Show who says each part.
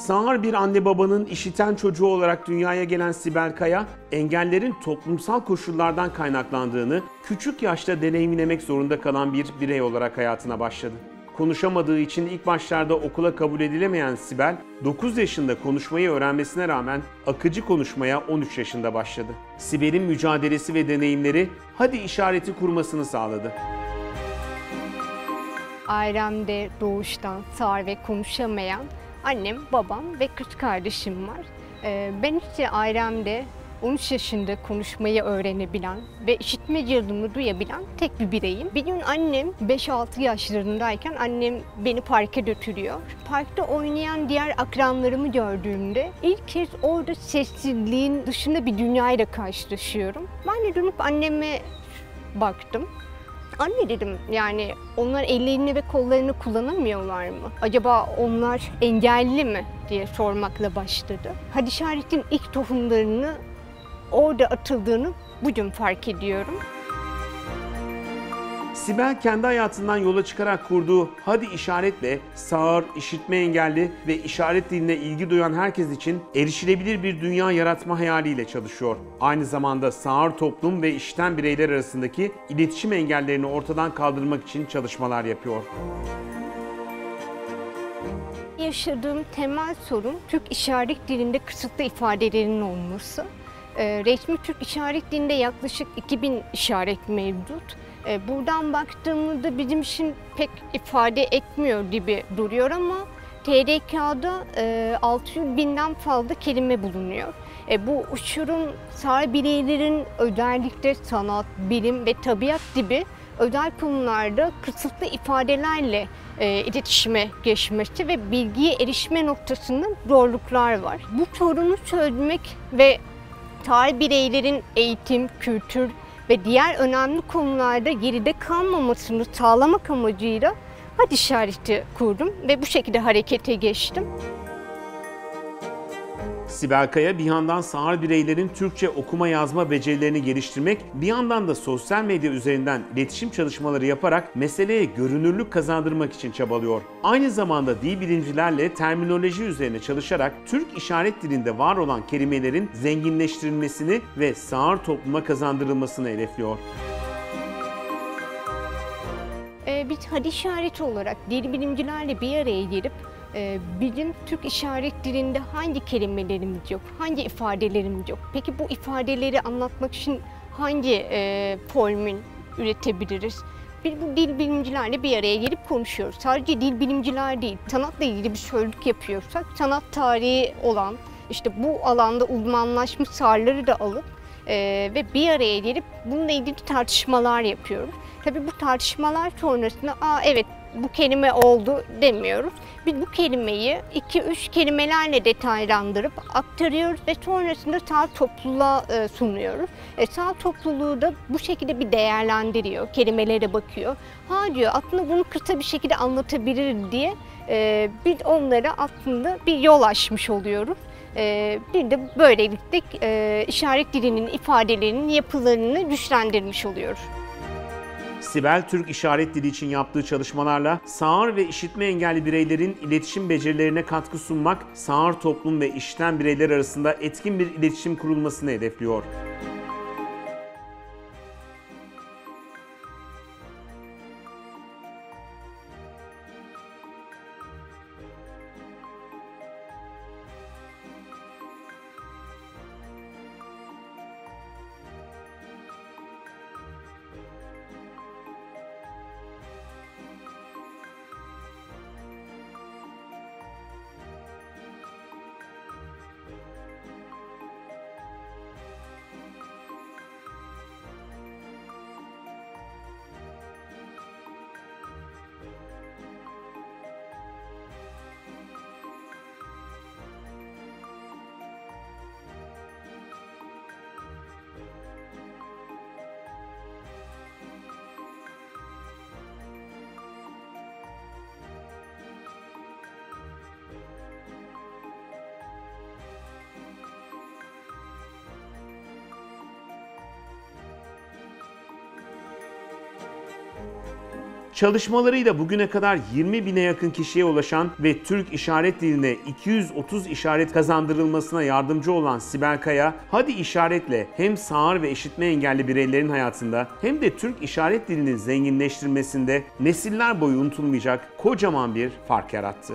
Speaker 1: Sağır bir anne babanın işiten çocuğu olarak dünyaya gelen Sibel Kaya, engellerin toplumsal koşullardan kaynaklandığını küçük yaşta deneyimlemek zorunda kalan bir birey olarak hayatına başladı. Konuşamadığı için ilk başlarda okula kabul edilemeyen Sibel, 9 yaşında konuşmayı öğrenmesine rağmen akıcı konuşmaya 13 yaşında başladı. Sibel'in mücadelesi ve deneyimleri hadi işareti kurmasını sağladı.
Speaker 2: Ailemde doğuştan sağır ve konuşamayan annem, babam ve kız kardeşim var. Ben işte ailemde 13 yaşında konuşmayı öğrenebilen ve işitme cihazını duyabilen tek bir bireyim. Bir gün annem 5-6 yaşlarındayken annem beni parka götürüyor. Parkta oynayan diğer akranlarımı gördüğümde ilk kez orada sessizliğin dışında bir dünyayla karşılaşıyorum. Ben de dönüp anneme baktım. Anne dedim, yani onlar ellerini ve kollarını kullanamıyorlar mı? Acaba onlar engelli mi diye sormakla başladı. Hadi işaretin ilk tohumlarını orada atıldığını bugün fark ediyorum.
Speaker 1: Sibel kendi hayatından yola çıkarak kurduğu Hadi İşaret'le sağır, işitme engelli ve işaret diline ilgi duyan herkes için erişilebilir bir dünya yaratma hayaliyle çalışıyor. Aynı zamanda sağır toplum ve işiten bireyler arasındaki iletişim engellerini ortadan kaldırmak için çalışmalar yapıyor.
Speaker 2: Yaşadığım temel sorun Türk işaret dilinde kısıtlı ifadelerin olması. Resmi Türk işaret dilinde yaklaşık 2000 işaret mevcut. Buradan baktığımızda bizim için pek ifade etmiyor gibi duruyor ama TDK'da 600 binden fazla kelime bulunuyor. Bu uçurum sağır bireylerin özellikle sanat, bilim ve tabiat gibi özel konularda kısıtlı ifadelerle iletişime geçmesi ve bilgiye erişme noktasında zorluklar var. Bu sorunu çözmek ve sağır bireylerin eğitim, kültür ve diğer önemli konularda geride kalmamasını sağlamak amacıyla Hadi İşareti kurdum ve bu şekilde harekete geçtim.
Speaker 1: Sibel Kaya bir yandan sağır bireylerin Türkçe okuma yazma becerilerini geliştirmek, bir yandan da sosyal medya üzerinden iletişim çalışmaları yaparak meseleye görünürlük kazandırmak için çabalıyor. Aynı zamanda dil bilimcilerle terminoloji üzerine çalışarak Türk işaret dilinde var olan kelimelerin zenginleştirilmesini ve sağır topluma kazandırılmasını hedefliyor.
Speaker 2: Biz Hadi İşareti olarak dil bilimcilerle bir araya gelip bizim Türk işaret dilinde hangi kelimelerimiz yok, hangi ifadelerimiz yok? Peki bu ifadeleri anlatmak için hangi formül üretebiliriz? Biz bu dil bilimcilerle bir araya gelip konuşuyoruz. Sadece dil bilimciler değil, sanatla ilgili bir sözlük yapıyorsak sanat tarihi olan, işte bu alanda uzmanlaşmış sağırları da alıp ve bir araya gelip bununla ilgili tartışmalar yapıyoruz. Tabii bu tartışmalar sonrasında evet bu kelime oldu demiyoruz. Biz bu kelimeyi 2-3 kelimelerle detaylandırıp aktarıyoruz ve sonrasında sağır topluluğa sunuyoruz. Sağır topluluğu da bu şekilde bir değerlendiriyor, kelimelere bakıyor. Ha diyor, aslında bunu kısa bir şekilde anlatabilir diye biz onlara aslında bir yol açmış oluyoruz. Bir de böylelikle işaret dilinin ifadelerinin yapılarını güçlendirmiş oluyoruz.
Speaker 1: Sibel, Türk işaret dili için yaptığı çalışmalarla sağır ve işitme engelli bireylerin iletişim becerilerine katkı sunmak, sağır toplum ve işiten bireyler arasında etkin bir iletişim kurulmasını hedefliyor. Çalışmalarıyla bugüne kadar 20 bine yakın kişiye ulaşan ve Türk işaret diline 230 işaret kazandırılmasına yardımcı olan Sibel Kaya, Hadi işaretle hem sağır ve işitme engelli bireylerin hayatında hem de Türk işaret dilinin zenginleştirmesinde nesiller boyu unutulmayacak kocaman bir fark yarattı.